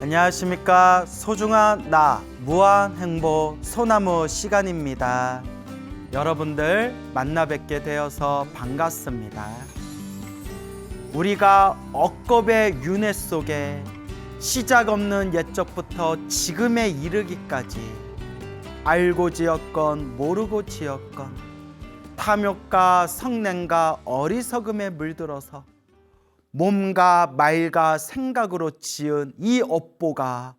안녕하십니까. 소중한 나 무한행복 소나무 시간입니다. 여러분들 만나 뵙게 되어서 반갑습니다. 우리가 억겁의 윤회 속에 시작 없는 옛적부터 지금에 이르기까지 알고 지었건 모르고 지었건 탐욕과 성냄과 어리석음에 물들어서 몸과 말과 생각으로 지은 이 업보가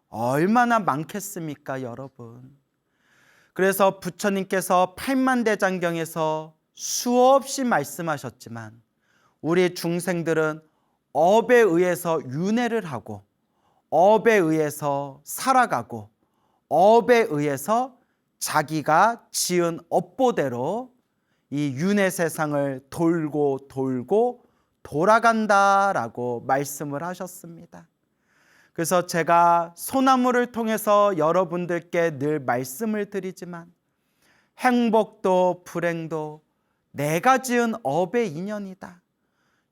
얼마나 많겠습니까, 여러분? 그래서 부처님께서 팔만대장경에서 수없이 말씀하셨지만 우리 중생들은 업에 의해서 윤회를 하고 업에 의해서 살아가고 업에 의해서 자기가 지은 업보대로 이 윤회 세상을 돌고 돌고 돌아간다라고 말씀을 하셨습니다. 그래서 제가 소나무를 통해서 여러분들께 늘 말씀을 드리지만 행복도 불행도 내가 지은 업의 인연이다.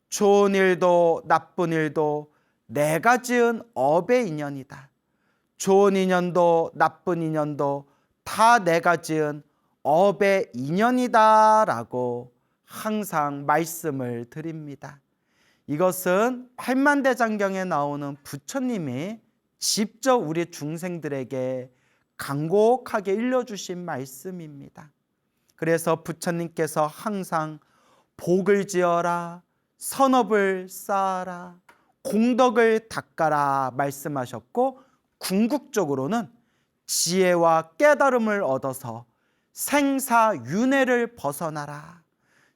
좋은 일도 나쁜 일도 내가 지은 업의 인연이다. 좋은 인연도 나쁜 인연도 다 내가 지은 업의 인연이다라고 항상 말씀을 드립니다. 이것은 팔만대장경에 나오는 부처님이 직접 우리 중생들에게 간곡하게 일러주신 말씀입니다. 그래서 부처님께서 항상 복을 지어라, 선업을 쌓아라, 공덕을 닦아라 말씀하셨고, 궁극적으로는 지혜와 깨달음을 얻어서 생사윤회를 벗어나라.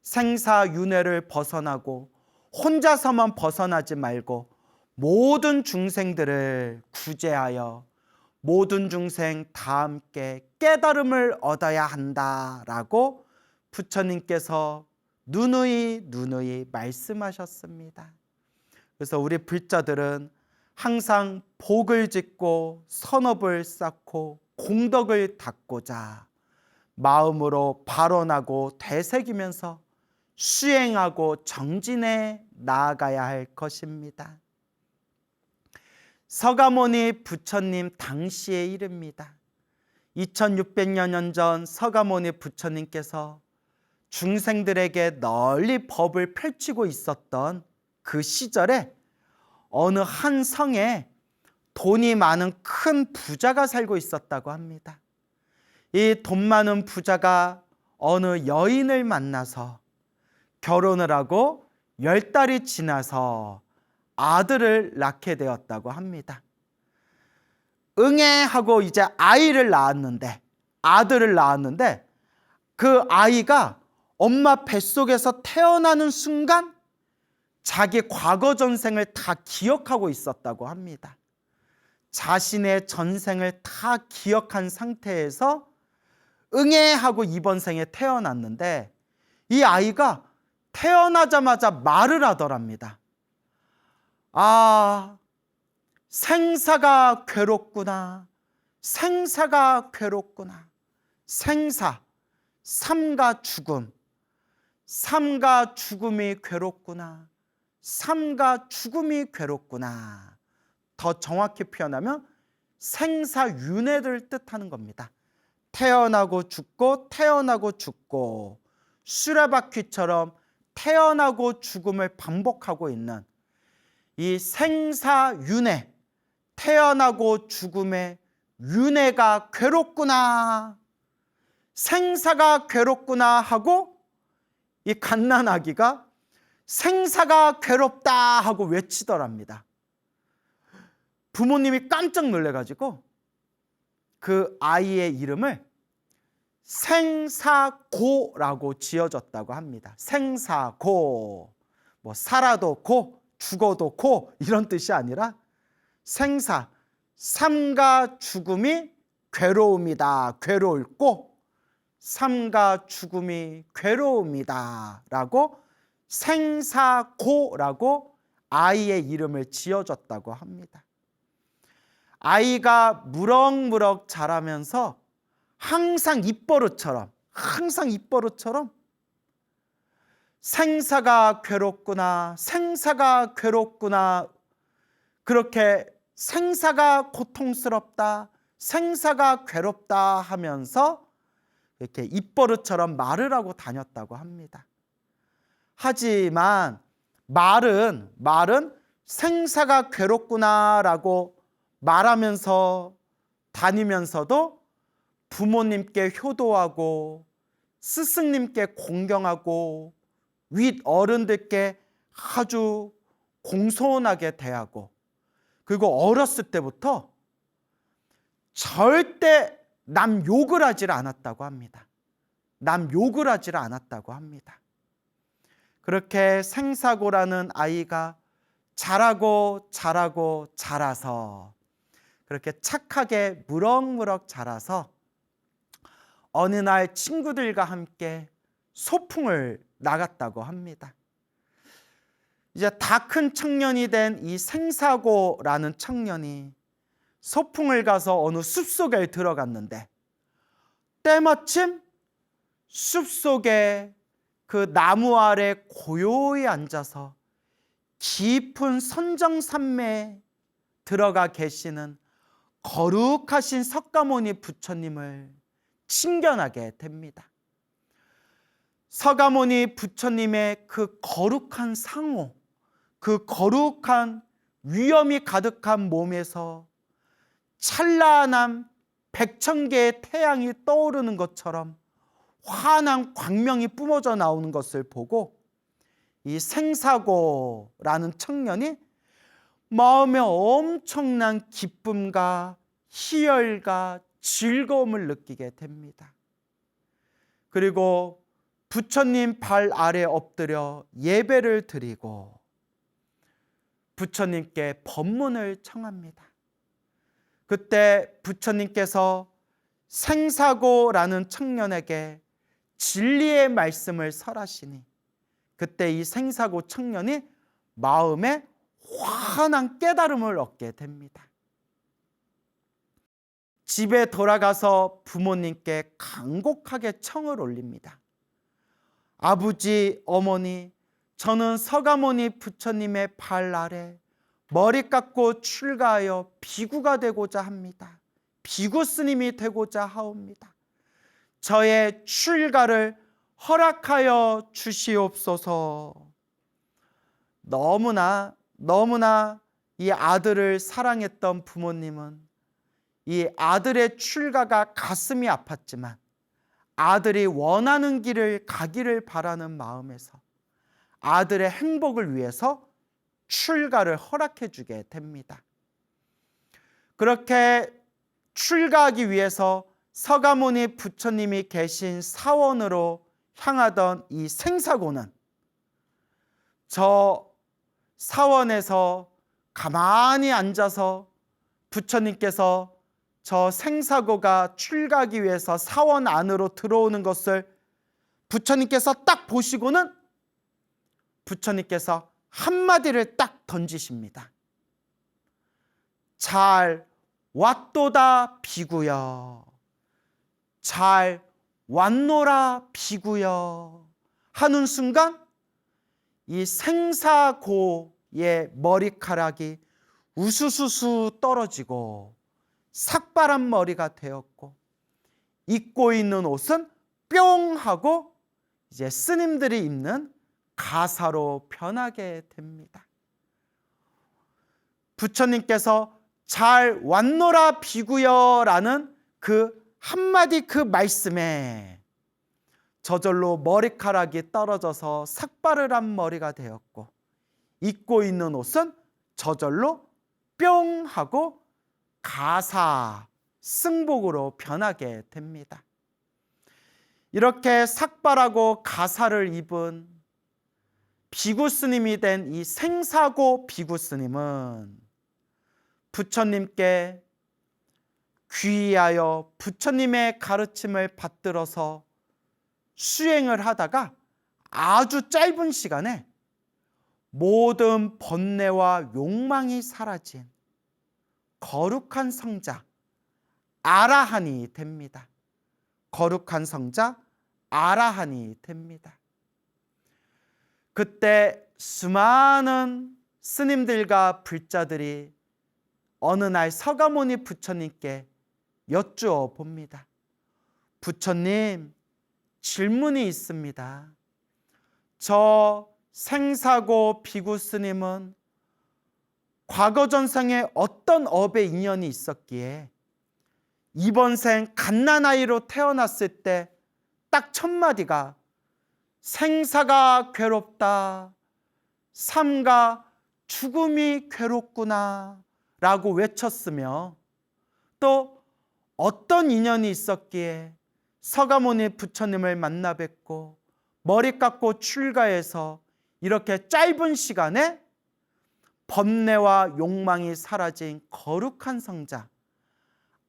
생사윤회를 벗어나고 혼자서만 벗어나지 말고 모든 중생들을 구제하여 모든 중생 다 함께 깨달음을 얻어야 한다라고 부처님께서 누누이 말씀하셨습니다. 그래서 우리 불자들은 항상 복을 짓고 선업을 쌓고 공덕을 닦고자 마음으로 발언하고 되새기면서 수행하고 정진해 나아가야 할 것입니다. 서가모니 부처님 당시의 일입니다. 2600여 전 서가모니 부처님께서 중생들에게 널리 법을 펼치고 있었던 그 시절에 어느 한 성에 돈이 많은 큰 부자가 살고 있었다고 합니다. 이 돈 많은 부자가 어느 여인을 만나서 결혼을 하고 10달이 지나서 아들을 낳게 되었다고 합니다. 응애 하고 이제 아들을 낳았는데 그 아이가 엄마 뱃속에서 태어나는 순간 자기 과거 전생을 다 기억하고 있었다고 합니다. 자신의 전생을 다 기억한 상태에서 응애 하고 이번 생에 태어났는데 이 아이가 태어나자마자 말을 하더랍니다. 아, 생사가 괴롭구나. 생사가 괴롭구나. 생사, 삶과 죽음. 삶과 죽음이 괴롭구나. 삶과 죽음이 괴롭구나. 더 정확히 표현하면 생사윤회를 뜻하는 겁니다. 태어나고 죽고 태어나고 죽고 수레바퀴처럼 태어나고 죽음을 반복하고 있는 이 생사윤회, 태어나고 죽음의 윤회가 괴롭구나, 생사가 괴롭구나 하고 이 갓난아기가 생사가 괴롭다 하고 외치더랍니다. 부모님이 깜짝 놀래가지고 그 아이의 이름을 생사고라고 지어졌다고 합니다. 생사고, 뭐 살아도 고, 죽어도 고 이런 뜻이 아니라 생사, 삶과 죽음이 괴로움이다, 괴로울 고, 삶과 죽음이 괴로움이다 라고 생사고라고 아이의 이름을 지어줬다고 합니다. 아이가 무럭무럭 자라면서 항상 입버릇처럼 생사가 괴롭구나, 생사가 괴롭구나 그렇게 생사가 고통스럽다, 생사가 괴롭다 하면서 이렇게 입버릇처럼 말을 하고 다녔다고 합니다. 하지만 말은 생사가 괴롭구나라고 말하면서 다니면서도 부모님께 효도하고 스승님께 공경하고 윗 어른들께 아주 공손하게 대하고, 그리고 어렸을 때부터 절대 남 욕을 하질 않았다고 합니다. 남 욕을 하질 않았다고 합니다. 그렇게 생사고라는 아이가 자라고 자라서 그렇게 착하게 무럭무럭 자라서 어느 날 친구들과 함께 소풍을 나갔다고 합니다. 이제 다 큰 청년이 된 이 생사고라는 청년이 소풍을 가서 어느 숲속에 들어갔는데, 때마침 숲속에 그 나무 아래 고요히 앉아서 깊은 선정산매에 들어가 계시는 거룩하신 석가모니 부처님을 친견하게 됩니다. 석가모니 부처님의 그 거룩한 상호, 그 거룩한 위엄이 가득한 몸에서 찬란한 100,000개의 태양이 떠오르는 것처럼 환한 광명이 뿜어져 나오는 것을 보고 이 생사고라는 청년이 마음에 엄청난 기쁨과 희열과 즐거움을 느끼게 됩니다. 그리고 부처님 발 아래 엎드려 예배를 드리고 부처님께 법문을 청합니다. 그때 부처님께서 생사고라는 청년에게 진리의 말씀을 설하시니, 그때 이 생사고 청년이 마음에 환한 깨달음을 얻게 됩니다. 집에 돌아가서 부모님께 간곡하게 청을 올립니다. 아버지, 어머니, 저는 서가모니 부처님의 발 아래 머리 깎고 출가하여 비구가 되고자 합니다. 비구 스님이 되고자 하옵니다. 저의 출가를 허락하여 주시옵소서. 너무나 이 아들을 사랑했던 부모님은 이 아들의 출가가 가슴이 아팠지만 아들이 원하는 길을 가기를 바라는 마음에서 아들의 행복을 위해서 출가를 허락해 주게 됩니다. 그렇게 출가하기 위해서 서가모니 부처님이 계신 사원으로 향하던 이 생사고는 저 사원에서 가만히 앉아서 부처님께서 저 생사고가 출가하기 위해서 사원 안으로 들어오는 것을 부처님께서 딱 보시고는 부처님께서 한마디를 딱 던지십니다. 잘 왔도다 비구여, 잘 왔노라 비구여 하는 순간 이 생사고의 머리카락이 우수수수 떨어지고 삭발한 머리가 되었고, 입고 있는 옷은 뿅 하고 이제 스님들이 입는 가사로 변하게 됩니다. 부처님께서 잘 왔노라 비구여라는 그 한마디 그 말씀에 저절로 머리카락이 떨어져서 삭발을 한 머리가 되었고, 입고 있는 옷은 저절로 뿅 하고 가사 승복으로 변하게 됩니다. 이렇게 삭발하고 가사를 입은 비구 스님이 된 이 생사고 비구 스님은 부처님께 귀의하여 부처님의 가르침을 받들어서 수행을 하다가 아주 짧은 시간에 모든 번뇌와 욕망이 사라진 거룩한 성자 아라한이 됩니다. 거룩한 성자 아라한이 됩니다. 그때 수많은 스님들과 불자들이 어느 날 서가모니 부처님께 여쭈어 봅니다. 부처님, 질문이 있습니다. 저 생사고 비구 스님은 과거 전생에 어떤 업의 인연이 있었기에 이번 생 갓난아이로 태어났을 때 딱 첫 마디가 생사가 괴롭다, 삶과 죽음이 괴롭구나 라고 외쳤으며, 또 어떤 인연이 있었기에 서가모니 부처님을 만나 뵙고 머리 깎고 출가해서 이렇게 짧은 시간에 번뇌와 욕망이 사라진 거룩한 성자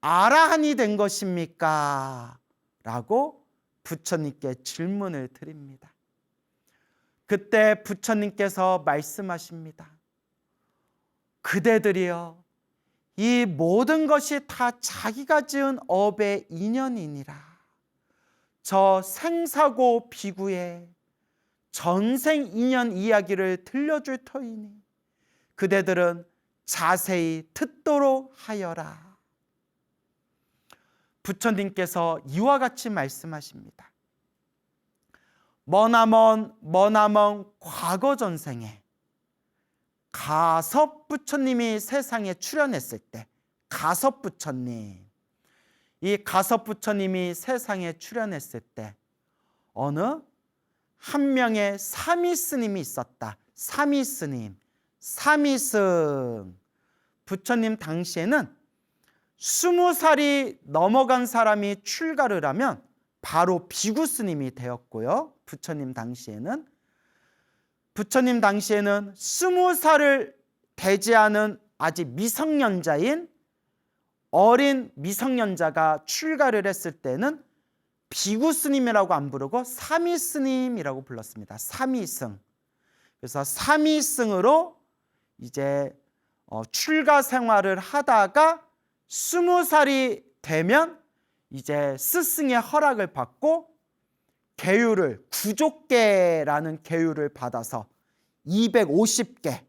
아라한이 된 것입니까? 라고 부처님께 질문을 드립니다. 그때 부처님께서 말씀하십니다. 그대들이여, 이 모든 것이 다 자기가 지은 업의 인연이니라. 저 생사고 비구의 전생 인연 이야기를 들려줄 터이니 그대들은 자세히 듣도록 하여라. 부처님께서 이와 같이 말씀하십니다. 머나먼 과거 전생에 가섭 부처님이 세상에 출현했을 때, 가섭 부처님, 이 가섭 부처님이 세상에 출현했을 때 어느 한 명의 사미스님이 있었다. 사미스님, 사미승. 부처님 당시에는 20살이 넘어간 사람이 출가를 하면 바로 비구스님이 되었고요. 부처님 당시에는 20살을 되지 않은 아직 미성년자인 어린 미성년자가 출가를 했을 때는 비구스님이라고 안 부르고 사미스님이라고 불렀습니다. 사미승. 그래서 사미승으로 이제 출가 생활을 하다가 20살이 되면 이제 스승의 허락을 받고 계율을, 구족계라는 계율을 받아서 250개,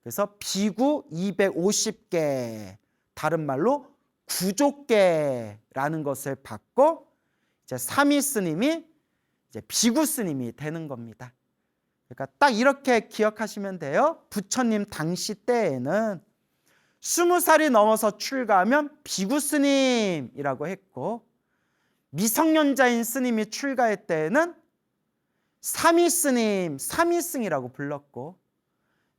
그래서 비구 250개, 다른 말로 구족계라는 것을 받고 이제 사미스님이 이제 비구스님이 되는 겁니다. 그러니까 딱 이렇게 기억하시면 돼요. 부처님 당시 때에는 20살이 넘어서 출가하면 비구스님이라고 했고, 미성년자인 스님이 출가할 때에는 사미스님, 사미승이라고 불렀고,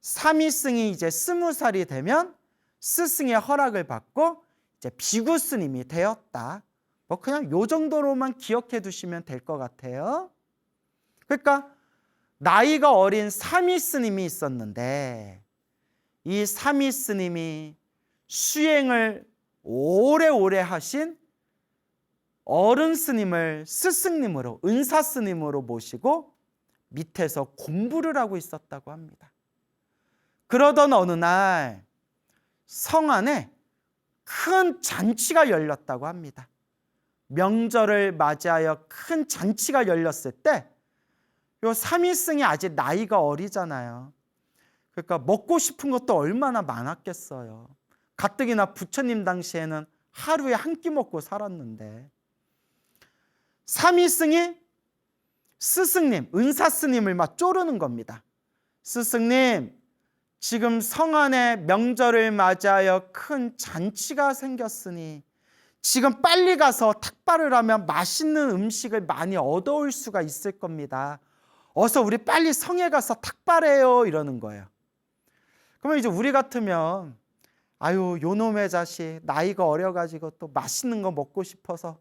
사미승이 이제 20살이 되면 스승의 허락을 받고 이제 비구스님이 되었다. 뭐 그냥 요 정도로만 기억해 두시면 될 것 같아요. 그러니까 나이가 어린 사미스님이 있었는데, 이 사미스님이 수행을 오래오래 하신 어른 스님을 스승님으로, 은사 스님으로 모시고 밑에서 공부를 하고 있었다고 합니다. 그러던 어느 날 성 안에 큰 잔치가 열렸다고 합니다. 명절을 맞이하여 큰 잔치가 열렸을 때 요 사미승이 아직 나이가 어리잖아요. 그러니까 먹고 싶은 것도 얼마나 많았겠어요. 가뜩이나 부처님 당시에는 하루에 한 끼 먹고 살았는데, 사미승이 스승님, 은사스님을 막 쪼르는 겁니다. 스승님, 지금 성 안에 명절을 맞이하여 큰 잔치가 생겼으니 지금 빨리 가서 탁발을 하면 맛있는 음식을 많이 얻어올 수가 있을 겁니다. 어서 우리 빨리 성에 가서 탁발해요, 이러는 거예요. 그러면 이제 우리 같으면 아유, 요놈의 자식, 나이가 어려가지고 또 맛있는 거 먹고 싶어서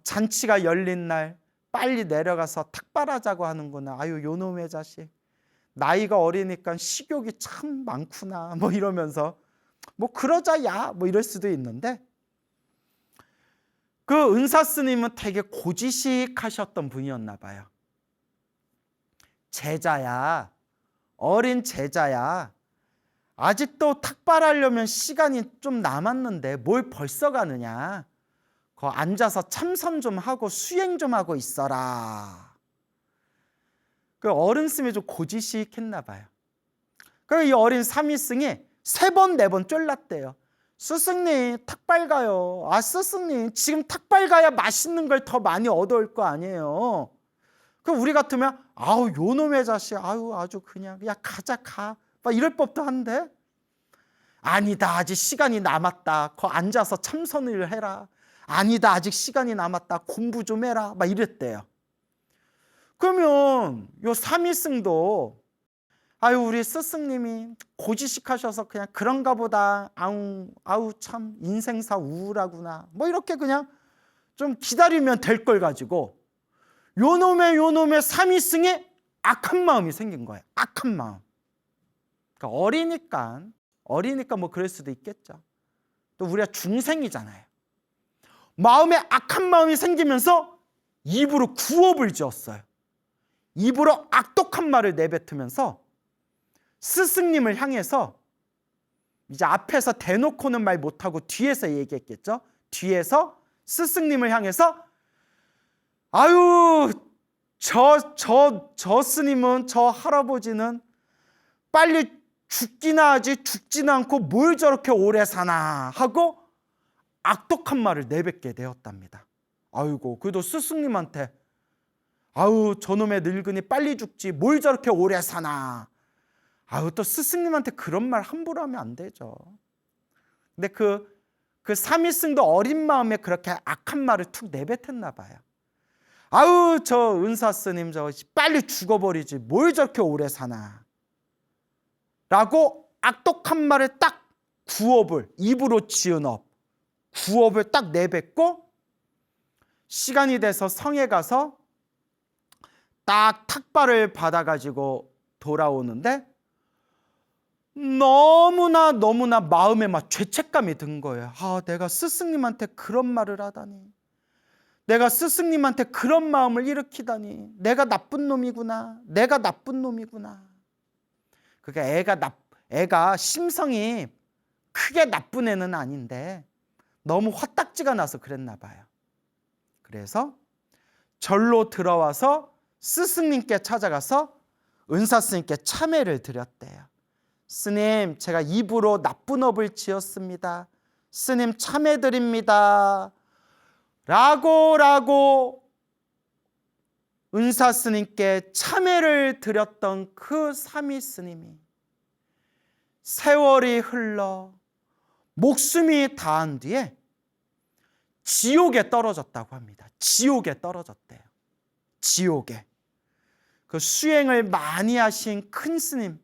잔치가 열린 날 빨리 내려가서 탁발하자고 하는구나. 아유, 요놈의 자식, 나이가 어리니까 식욕이 참 많구나, 뭐 이러면서 뭐 그러자 야, 뭐 이럴 수도 있는데, 그 은사 스님은 되게 고지식하셨던 분이었나 봐요. 제자야, 어린 제자야, 아직도 탁발하려면 시간이 좀 남았는데 뭘 벌써 가느냐, 거 앉아서 참선 좀 하고 수행 좀 하고 있어라. 그 어른 스님이 좀 고지식했나 봐요. 그래서 이 어린 사미승이 3번 4번 쫄랐대요. 스승님 탁발 가요. 아 스승님 지금 탁발 가야 맛있는 걸 더 많이 얻어올 거 아니에요. 그럼 우리 같으면 아우 요놈의 자식 아유 아주 그냥 야 가자 가 막 이럴 법도 한데 아니다 아직 시간이 남았다. 거 앉아서 참선을 해라. 아니다 아직 시간이 남았다. 공부 좀 해라. 막 이랬대요. 그러면 요 삼위승도 아유 우리 스승님이 고지식하셔서 그냥 그런가 보다 아우 참 인생사 우울하구나 뭐 이렇게 그냥 좀 기다리면 될 걸 가지고 요놈의 삼위승에 악한 마음이 생긴 거예요. 악한 마음. 그러니까 어리니까 뭐 그럴 수도 있겠죠. 또 우리가 중생이잖아요. 마음에 악한 마음이 생기면서 입으로 구업을 지었어요. 입으로 악독한 말을 내뱉으면서 스승님을 향해서 이제 앞에서 대놓고는 말 못하고 뒤에서 얘기했겠죠. 뒤에서 스승님을 향해서 아유 저 스님은 저 할아버지는 빨리 죽기나 하지 죽지는 않고 뭘 저렇게 오래 사나 하고 악독한 말을 내뱉게 되었답니다. 아이고 그래도 스승님한테 아유 저놈의 늙은이 빨리 죽지 뭘 저렇게 오래 사나 아유 또 스승님한테 그런 말 함부로 하면 안 되죠. 근데 그 삼위승도 어린 마음에 그렇게 악한 말을 툭 내뱉었나 봐요. 아유 저 은사 스님 저 빨리 죽어버리지 뭘 저렇게 오래 사나 라고 악독한 말을 딱 구업을 입으로 지은 구업을 딱 내뱉고 시간이 돼서 성에 가서 딱 탁발을 받아가지고 돌아오는데 너무나 마음에 막 죄책감이 든 거예요. 아 내가 스승님한테 그런 말을 하다니 내가 스승님한테 그런 마음을 일으키다니 내가 나쁜 놈이구나 그게 애가 심성이 크게 나쁜 애는 아닌데 너무 화딱지가 나서 그랬나 봐요. 그래서 절로 들어와서 스승님께 찾아가서 은사 스님께 참회를 드렸대요. 스님 제가 입으로 나쁜 업을 지었습니다. 스님 참회드립니다. 라고 은사 스님께 참회를 드렸던 그 삼위 스님이 세월이 흘러 목숨이 다한 뒤에 지옥에 떨어졌다고 합니다. 지옥에 떨어졌대요. 지옥에. 그 수행을 많이 하신 큰 스님,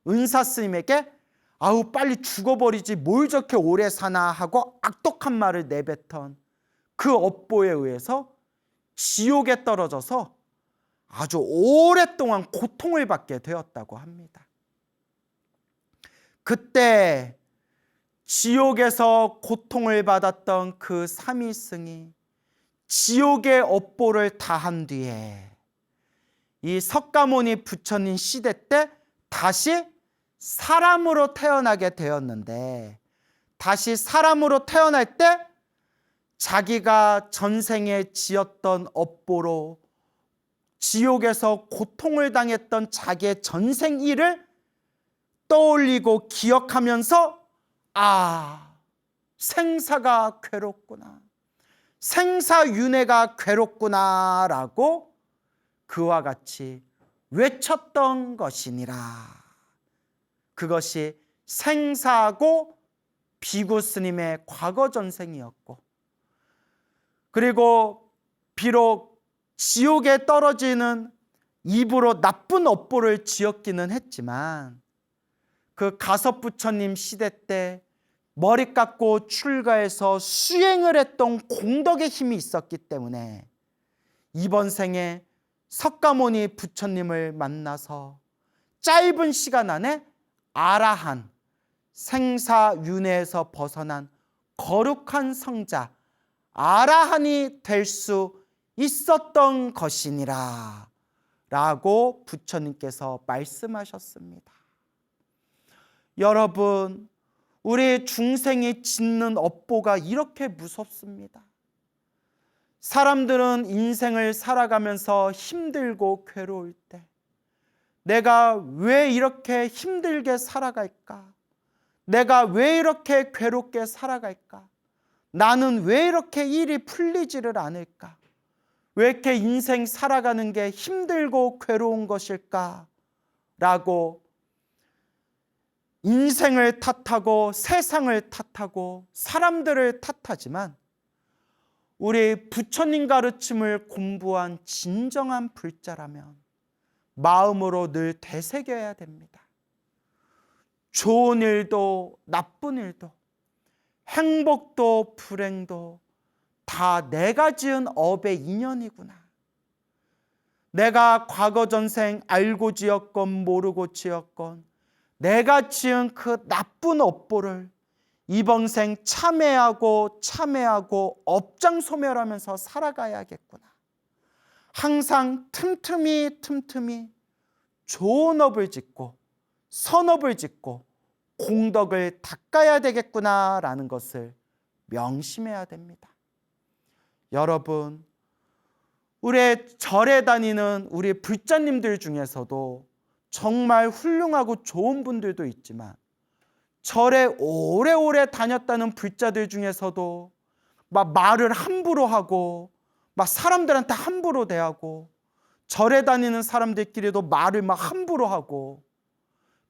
은사 스님에게 아우 빨리 죽어버리지 뭘 저렇게 오래 사나 하고 악독한 말을 내뱉은 그 업보에 의해서 지옥에 떨어져서 아주 오랫동안 고통을 받게 되었다고 합니다. 그때 지옥에서 고통을 받았던 그 삼위승이 지옥의 업보를 다한 뒤에 이 석가모니 부처님 시대 때 다시 사람으로 태어나게 되었는데 다시 사람으로 태어날 때 자기가 전생에 지었던 업보로 지옥에서 고통을 당했던 자기의 전생 일을 떠올리고 기억하면서 아, 생사가 괴롭구나. 생사윤회가 괴롭구나 라고 그와 같이 외쳤던 것이니라. 그것이 생사고 비구 스님의 과거 전생이었고 그리고 비록 지옥에 떨어지는 입으로 나쁜 업보를 지었기는 했지만 그 가섭부처님 시대 때 머리 깎고 출가해서 수행을 했던 공덕의 힘이 있었기 때문에 이번 생에 석가모니 부처님을 만나서 짧은 시간 안에 아라한 생사윤회에서 벗어난 거룩한 성자 아라한이 될 수 있었던 것이니라 라고 부처님께서 말씀하셨습니다. 여러분, 우리 중생이 짓는 업보가 이렇게 무섭습니다. 사람들은 인생을 살아가면서 힘들고 괴로울 때 내가 왜 이렇게 힘들게 살아갈까? 내가 왜 이렇게 괴롭게 살아갈까? 나는 왜 이렇게 일이 풀리지를 않을까? 왜 이렇게 인생 살아가는 게 힘들고 괴로운 것일까? 라고 인생을 탓하고 세상을 탓하고 사람들을 탓하지만 우리 부처님 가르침을 공부한 진정한 불자라면 마음으로 늘 되새겨야 됩니다. 좋은 일도 나쁜 일도 행복도 불행도 다 내가 지은 업의 인연이구나. 내가 과거 전생 알고 지었건 모르고 지었건 내가 지은 그 나쁜 업보를 이번 생 참회하고 업장소멸하면서 살아가야겠구나. 항상 틈틈이 좋은 업을 짓고 선업을 짓고 공덕을 닦아야 되겠구나라는 것을 명심해야 됩니다. 여러분, 우리 절에 다니는 우리 불자님들 중에서도 정말 훌륭하고 좋은 분들도 있지만 절에 오래오래 다녔다는 불자들 중에서도 막 말을 함부로 하고 막 사람들한테 함부로 대하고 절에 다니는 사람들끼리도 말을 막 함부로 하고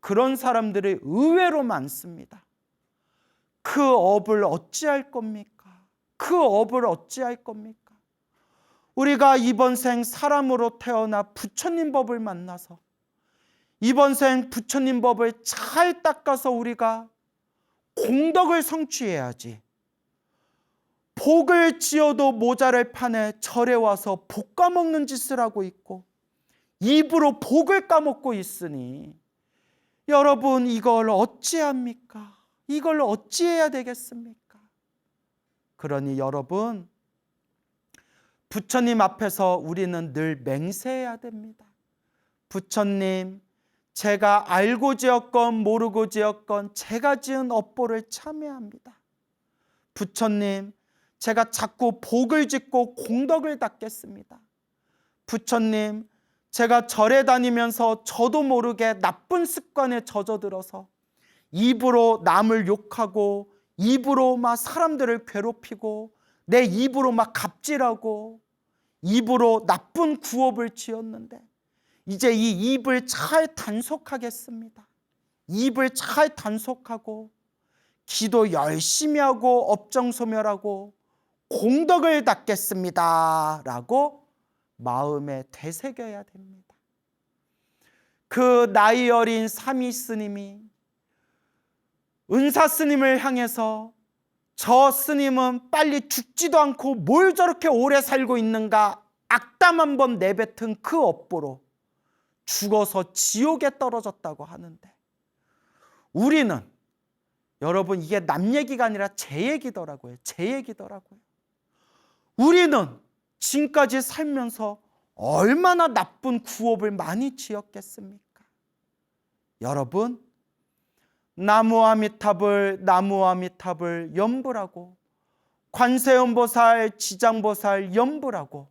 그런 사람들이 의외로 많습니다. 그 업을 어찌할 겁니까? 그 업을 어찌할 겁니까? 우리가 이번 생 사람으로 태어나 부처님 법을 만나서 이번 생 부처님 법을 잘 닦아서 우리가 공덕을 성취해야지. 복을 지어도 모자를 파네 절에 와서 복 까먹는 짓을 하고 있고 입으로 복을 까먹고 있으니 여러분 이걸 어찌합니까? 이걸 어찌해야 되겠습니까? 그러니 여러분 부처님 앞에서 우리는 늘 맹세해야 됩니다. 부처님, 제가 알고 지었건 모르고 지었건 제가 지은 업보를 참회합니다. 부처님, 제가 자꾸 복을 짓고 공덕을 닦겠습니다. 부처님, 제가 절에 다니면서 저도 모르게 나쁜 습관에 젖어들어서 입으로 남을 욕하고 입으로 막 사람들을 괴롭히고 내 입으로 막 갑질하고 입으로 나쁜 구업을 지었는데 이제 이 입을 잘 단속하겠습니다. 입을 잘 단속하고 기도 열심히 하고 업정소멸하고 공덕을 닦겠습니다 라고 마음에 되새겨야 됩니다. 그 나이 어린 사미 스님이 은사 스님을 향해서 저 스님은 빨리 죽지도 않고 뭘 저렇게 오래 살고 있는가 악담 한번 내뱉은 그 업보로 죽어서 지옥에 떨어졌다고 하는데 우리는 여러분 이게 남 얘기가 아니라 제 얘기더라고요. 제 얘기더라고요. 우리는 지금까지 살면서 얼마나 나쁜 구업을 많이 지었겠습니까? 여러분 나무아미탑을 염불하고 관세음보살, 지장보살 염불하고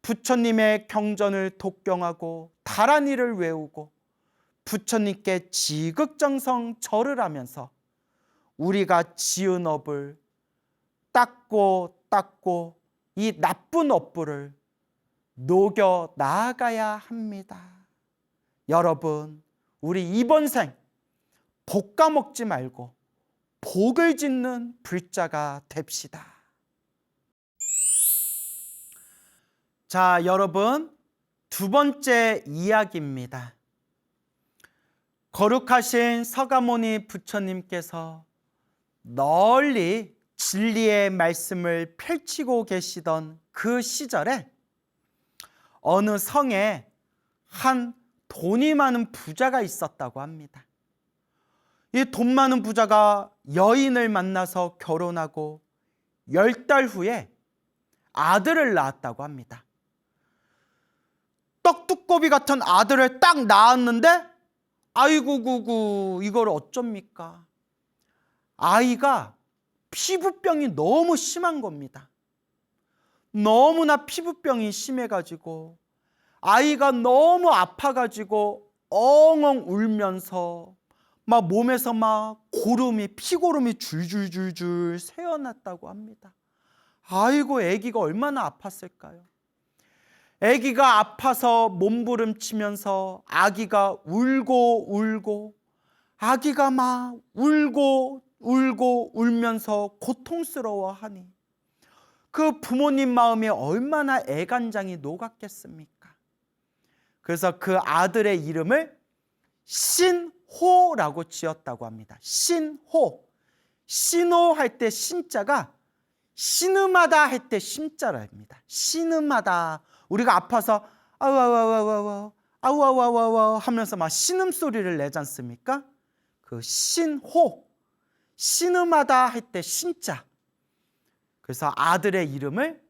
부처님의 경전을 독경하고 다란이를 외우고 부처님께 지극정성 절을 하면서 우리가 지은 업을 닦고 이 나쁜 업부를 녹여 나아가야 합니다. 여러분, 우리 이번 생 복 까먹지 말고 복을 짓는 불자가 됩시다. 자, 여러분, 두 번째 이야기입니다. 거룩하신 서가모니 부처님께서 널리 진리의 말씀을 펼치고 계시던 그 시절에 어느 성에 한 돈이 많은 부자가 있었다고 합니다. 이 돈 많은 부자가 여인을 만나서 결혼하고 10달 후에 아들을 낳았다고 합니다. 떡두꺼비 같은 아들을 딱 낳았는데 아이고 구구 이걸 어쩝니까? 아이가 피부병이 너무 심한 겁니다. 너무나 피부병이 심해가지고 아이가 너무 아파가지고 엉엉 울면서 막 몸에서 막 피고름이 줄줄줄줄 새어났다고 합니다. 아이고, 아기가 얼마나 아팠을까요? 아기가 아파서 몸부림치면서 아기가 울고 아기가 막 울고 울면서 고통스러워하니 그 부모님 마음이 얼마나 애간장이 녹았겠습니까? 그래서 그 아들의 이름을 신호라고 지었다고 합니다. 신호. 신호 할 때 신자가 신음하다 할 때 심자랍니다. 신음하다. 우리가 아파서 아우아우아우아우 하면서 막 신음소리를 내지 않습니까? 그 신호. 신음하다 할 때 신자. 그래서 아들의 이름을,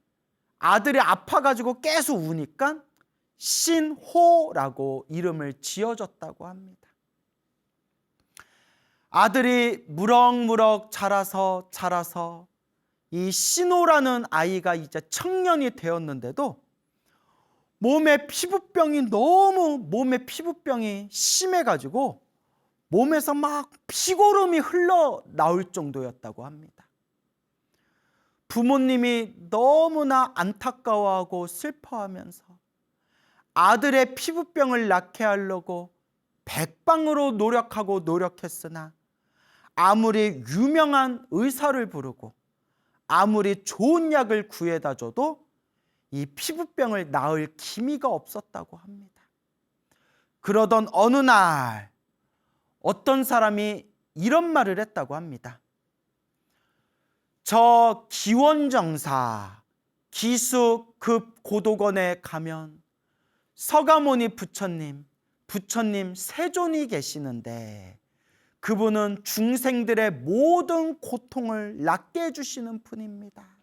아들이 아파가지고 계속 우니까 신호라고 이름을 지어줬다고 합니다. 아들이 무럭무럭 자라서 이 신호라는 아이가 이제 청년이 되었는데도 몸에 피부병이 심해가지고 몸에서 막 피고름이 흘러나올 정도였다고 합니다. 부모님이 너무나 안타까워하고 슬퍼하면서 아들의 피부병을 낫게 하려고 백방으로 노력했으나 아무리 유명한 의사를 부르고 아무리 좋은 약을 구해다 줘도 이 피부병을 나을 기미가 없었다고 합니다. 그러던 어느 날 어떤 사람이 이런 말을 했다고 합니다. 저 기원정사 기수급 고도건에 가면 서가모니 부처님 세존이 계시는데 그분은 중생들의 모든 고통을 낫게 해주시는 분입니다.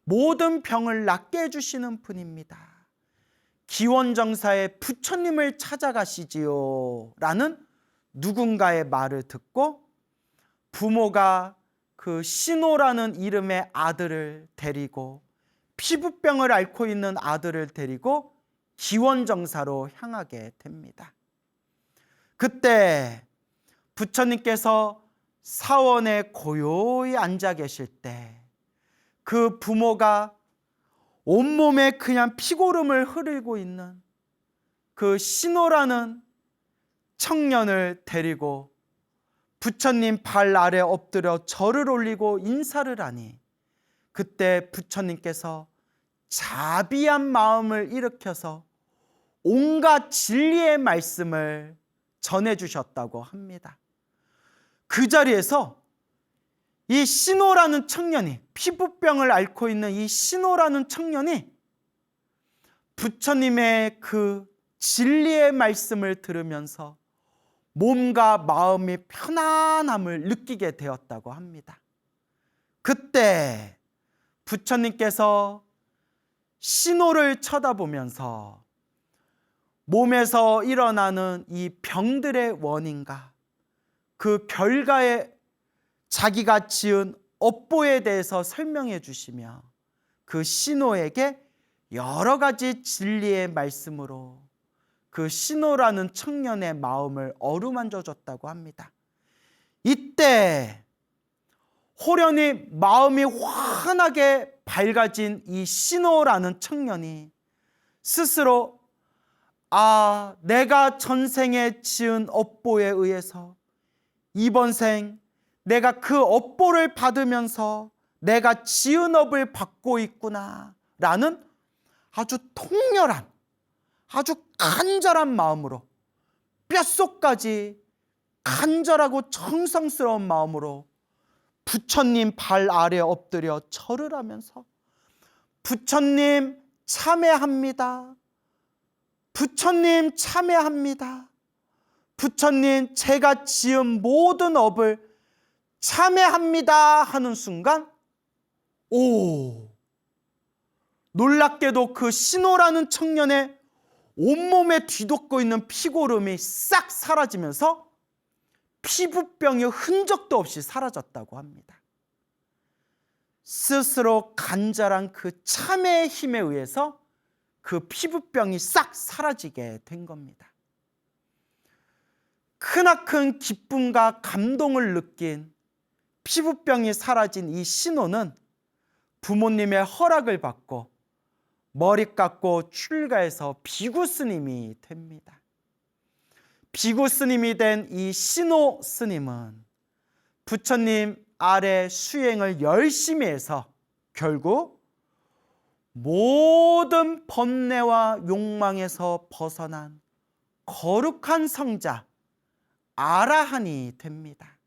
모든 병을 낫게 해주시는 분입니다. 기원정사의 부처님을 찾아가시지요 라는 누군가의 말을 듣고 부모가 그 신호라는 이름의 아들을 데리고 피부병을 앓고 있는 아들을 데리고 기원정사로 향하게 됩니다. 그때 부처님께서 사원에 고요히 앉아 계실 때 그 부모가 온몸에 그냥 피고름을 흐르고 있는 그 신호라는 청년을 데리고 부처님 발 아래 엎드려 절을 올리고 인사를 하니 그때 부처님께서 자비한 마음을 일으켜서 온갖 진리의 말씀을 전해주셨다고 합니다. 그 자리에서 이 신호라는 청년이, 피부병을 앓고 있는 이 신호라는 청년이 부처님의 그 진리의 말씀을 들으면서 몸과 마음이 편안함을 느끼게 되었다고 합니다. 그때 부처님께서 신호를 쳐다보면서 몸에서 일어나는 이 병들의 원인과 그 결과에 자기가 지은 업보에 대해서 설명해 주시며 그 신호에게 여러 가지 진리의 말씀으로 그 신호라는 청년의 마음을 어루만져 줬다고 합니다. 이때 호련히 마음이 환하게 밝아진 이 신호라는 청년이 스스로 내가 전생에 지은 업보에 의해서 이번 생 내가 그 업보를 받으면서 내가 지은 업을 받고 있구나 라는 아주 통렬한, 아주 간절한 마음으로, 뼛속까지 간절하고 정성스러운 마음으로 부처님 발 아래 엎드려 절을 하면서 부처님 참회합니다. 부처님 참회합니다. 부처님 제가 지은 모든 업을 참회합니다 하는 순간 놀랍게도 그 신호라는 청년의 온몸에 뒤덮고 있는 피고름이 싹 사라지면서 피부병의 흔적도 없이 사라졌다고 합니다. 스스로 간절한 그 참회의 힘에 의해서 그 피부병이 싹 사라지게 된 겁니다. 크나큰 기쁨과 감동을 느낀 피부병이 사라진 이 신호는 부모님의 허락을 받고 머리 깎고 출가해서 비구 스님이 됩니다. 비구 스님이 된 이 신호 스님은 부처님 아래 수행을 열심히 해서 결국 모든 번뇌와 욕망에서 벗어난 거룩한 성자 아라한이 됩니다.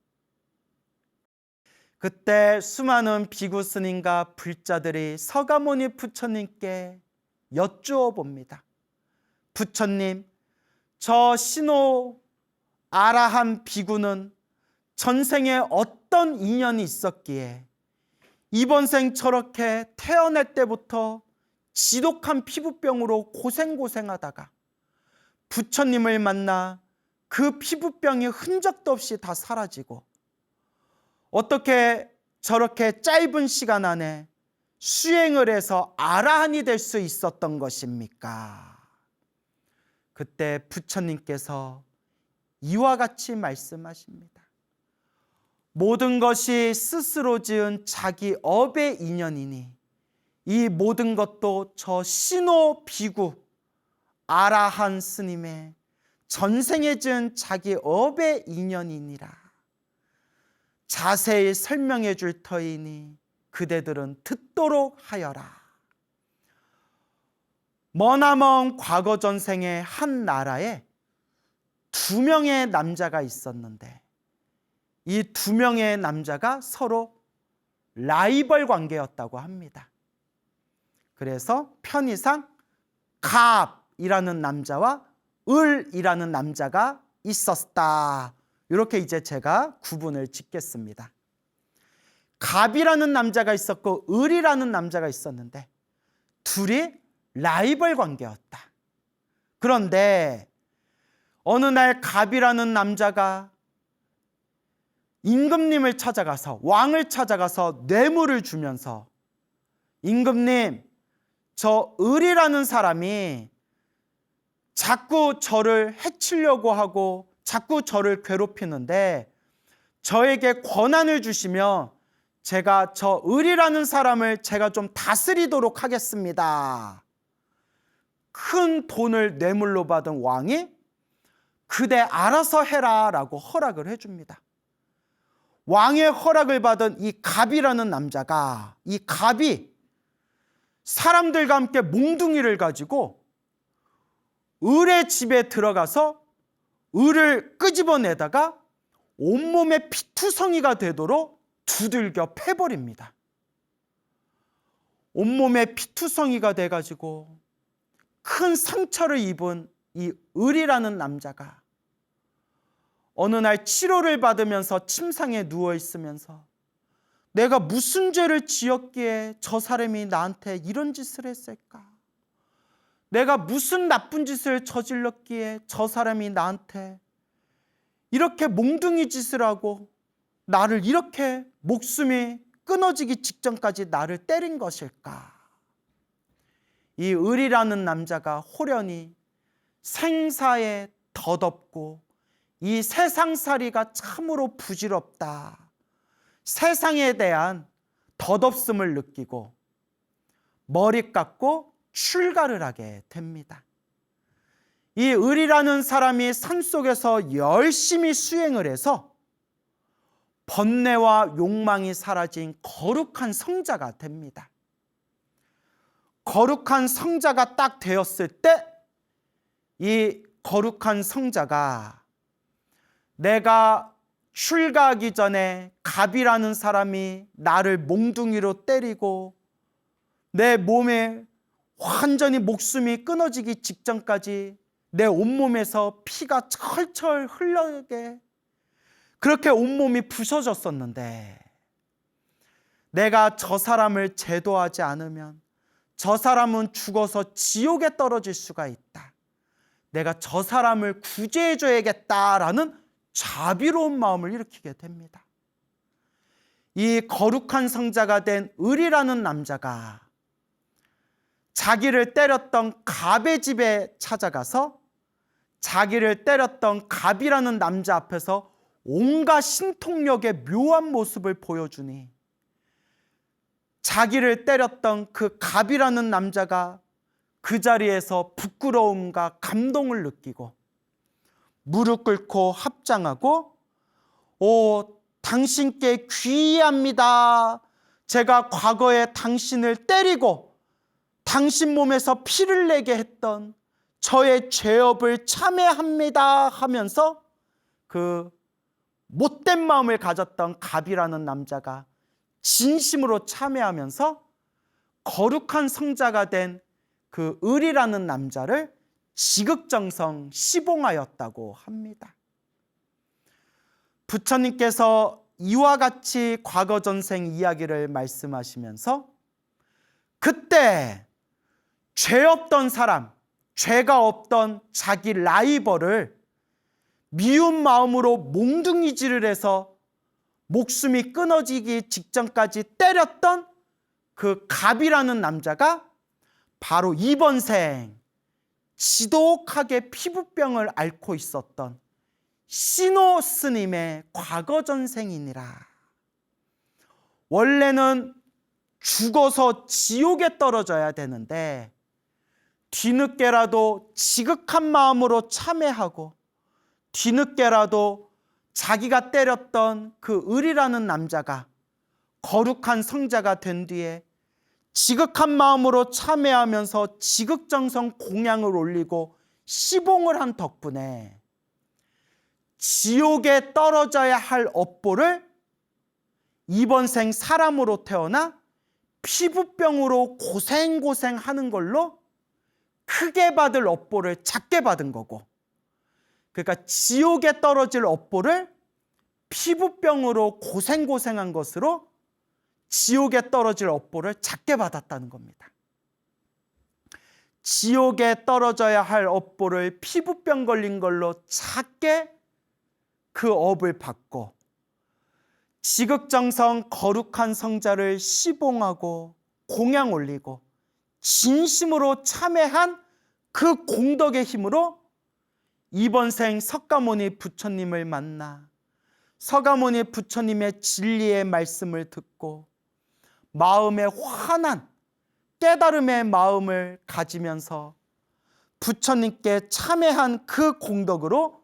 그때 수많은 비구 스님과 불자들이 서가모니 부처님께 여쭈어 봅니다. 부처님, 저 신호 아라한 비구는 전생에 어떤 인연이 있었기에 이번 생 저렇게 태어날 때부터 지독한 피부병으로 고생하다가 부처님을 만나 그 피부병이 흔적도 없이 다 사라지고 어떻게 저렇게 짧은 시간 안에 수행을 해서 아라한이 될 수 있었던 것입니까? 그때 부처님께서 이와 같이 말씀하십니다. 모든 것이 스스로 지은 자기 업의 인연이니 이 모든 것도 저 신호 비구 아라한 스님의 전생에 지은 자기 업의 인연이니라. 자세히 설명해 줄 터이니 그대들은 듣도록 하여라. 머나먼 과거 전생의 한 나라에 2명의 남자가 있었는데 이 2명의 남자가 서로 라이벌 관계였다고 합니다. 그래서 편의상 갑이라는 남자와 을이라는 남자가 있었다. 이렇게 이제 제가 구분을 짓겠습니다. 갑이라는 남자가 있었고 을이라는 남자가 있었는데 둘이 라이벌 관계였다. 그런데 어느 날 갑이라는 남자가 임금님을 찾아가서 왕을 찾아가서 뇌물을 주면서 임금님, 저 을이라는 사람이 자꾸 저를 해치려고 하고 자꾸 저를 괴롭히는데 저에게 권한을 주시면 제가 저 을이라는 사람을 제가 좀 다스리도록 하겠습니다. 큰 돈을 뇌물로 받은 왕이 그대 알아서 해라 라고 허락을 해줍니다. 왕의 허락을 받은 이 갑이라는 남자가, 이 갑이 사람들과 함께 몽둥이를 가지고 을의 집에 들어가서 을을 끄집어내다가 온몸에 피투성이가 되도록 두들겨 패버립니다. 온몸에 피투성이가 돼가지고 큰 상처를 입은 이 을이라는 남자가 어느 날 치료를 받으면서 침상에 누워있으면서 내가 무슨 죄를 지었기에 저 사람이 나한테 이런 짓을 했을까? 내가 무슨 나쁜 짓을 저질렀기에 저 사람이 나한테 이렇게 몽둥이 짓을 하고 나를 이렇게 목숨이 끊어지기 직전까지 나를 때린 것일까? 이 을이라는 남자가 호련히 생사에 덧없고 이 세상살이가 참으로 부질없다. 세상에 대한 덧없음을 느끼고 머리 깎고 출가를 하게 됩니다. 이 을이라는 사람이 산속에서 열심히 수행을 해서 번뇌와 욕망이 사라진 거룩한 성자가 됩니다. 거룩한 성자가 딱 되었을 때 이 거룩한 성자가 내가 출가하기 전에 갑이라는 사람이 나를 몽둥이로 때리고 내 몸에 완전히 목숨이 끊어지기 직전까지 내 온몸에서 피가 철철 흘러게 그렇게 온몸이 부서졌었는데 내가 저 사람을 제도하지 않으면 저 사람은 죽어서 지옥에 떨어질 수가 있다. 내가 저 사람을 구제해줘야겠다라는 자비로운 마음을 일으키게 됩니다. 이 거룩한 성자가 된 을이라는 남자가 자기를 때렸던 갑의 집에 찾아가서 자기를 때렸던 갑이라는 남자 앞에서 온갖 신통력의 묘한 모습을 보여주니 자기를 때렸던 그 갑이라는 남자가 그 자리에서 부끄러움과 감동을 느끼고 무릎 꿇고 합장하고 당신께 귀의합니다. 제가 과거에 당신을 때리고 당신 몸에서 피를 내게 했던 저의 죄업을 참회합니다 하면서 그 못된 마음을 가졌던 갑이라는 남자가 진심으로 참회하면서 거룩한 성자가 된 그 을이라는 남자를 지극정성 시봉하였다고 합니다. 부처님께서 이와 같이 과거 전생 이야기를 말씀하시면서 그때 죄 없던 사람, 죄가 없던 자기 라이벌을 미운 마음으로 몽둥이질을 해서 목숨이 끊어지기 직전까지 때렸던 그 갑이라는 남자가 바로 이번 생 지독하게 피부병을 앓고 있었던 신호 스님의 과거 전생이니라. 원래는 죽어서 지옥에 떨어져야 되는데 뒤늦게라도 지극한 마음으로 참회하고 뒤늦게라도 자기가 때렸던 그 을이라는 남자가 거룩한 성자가 된 뒤에 지극한 마음으로 참회하면서 지극정성 공양을 올리고 시봉을 한 덕분에 지옥에 떨어져야 할 업보를 이번 생 사람으로 태어나 피부병으로 고생하는 걸로 크게 받을 업보를 작게 받은 거고, 그러니까 지옥에 떨어질 업보를 피부병으로 고생한 것으로 지옥에 떨어질 업보를 작게 받았다는 겁니다. 지옥에 떨어져야 할 업보를 피부병 걸린 걸로 작게 그 업을 받고 지극정성 거룩한 성자를 시봉하고 공양 올리고 진심으로 참회한 그 공덕의 힘으로 이번 생 석가모니 부처님을 만나 석가모니 부처님의 진리의 말씀을 듣고 마음에 환한 깨달음의 마음을 가지면서 부처님께 참회한 그 공덕으로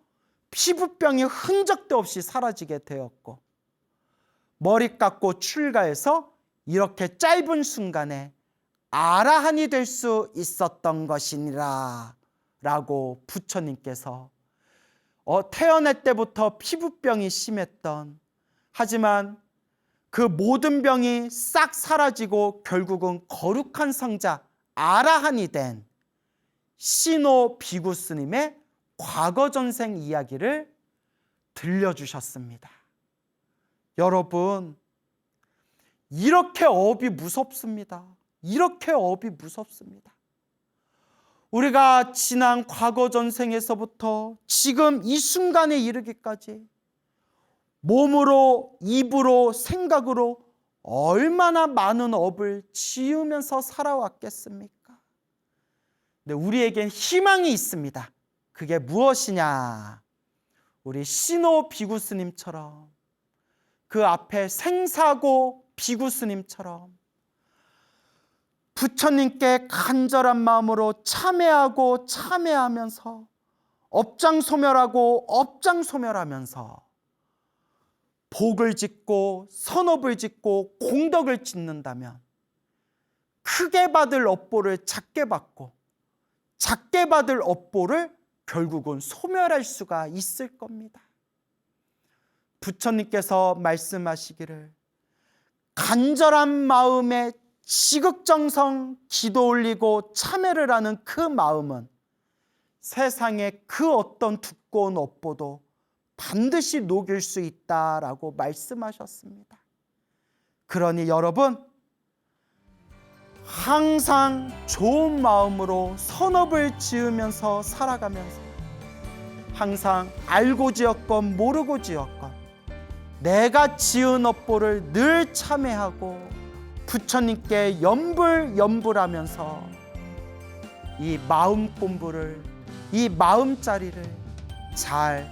피부병이 흔적도 없이 사라지게 되었고 머리 깎고 출가해서 이렇게 짧은 순간에 아라한이 될 수 있었던 것이니라 라고 부처님께서 태어날 때부터 피부병이 심했던, 하지만 그 모든 병이 싹 사라지고 결국은 거룩한 성자 아라한이 된 신호 비구 스님의 과거 전생 이야기를 들려주셨습니다. 여러분, 이렇게 업이 무섭습니다. 이렇게 업이 무섭습니다. 우리가 지난 과거 전생에서부터 지금 이 순간에 이르기까지 몸으로, 입으로, 생각으로 얼마나 많은 업을 지으면서 살아왔겠습니까? 근데 우리에겐 희망이 있습니다. 그게 무엇이냐? 우리 신호 비구 스님처럼, 그 앞에 생사고 비구 스님처럼 부처님께 간절한 마음으로 참회하고 참회하면서 업장소멸하고 업장소멸하면서 복을 짓고 선업을 짓고 공덕을 짓는다면 크게 받을 업보를 작게 받고 작게 받을 업보를 결국은 소멸할 수가 있을 겁니다. 부처님께서 말씀하시기를 간절한 마음에 지극정성 기도 올리고 참회를 하는 그 마음은 세상의 그 어떤 두꺼운 업보도 반드시 녹일 수 있다라고 말씀하셨습니다. 그러니 여러분, 항상 좋은 마음으로 선업을 지으면서 살아가면서 항상 알고 지었건 모르고 지었건 내가 지은 업보를 늘 참회하고 부처님께 염불하면서 이 마음 공부를 이 마음자리를 잘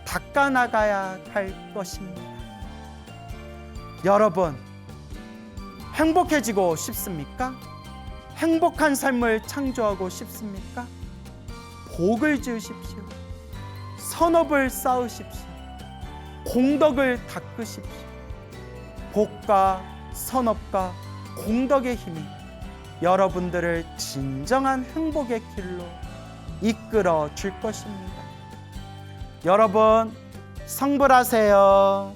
닦아나가야 할 것입니다. 여러분, 행복해지고 싶습니까? 행복한 삶을 창조하고 싶습니까? 복을 지으십시오. 선업을 쌓으십시오. 공덕을 닦으십시오. 복과 선업과 공덕의 힘이 여러분들을 진정한 행복의 길로 이끌어 줄 것입니다. 여러분, 성불하세요.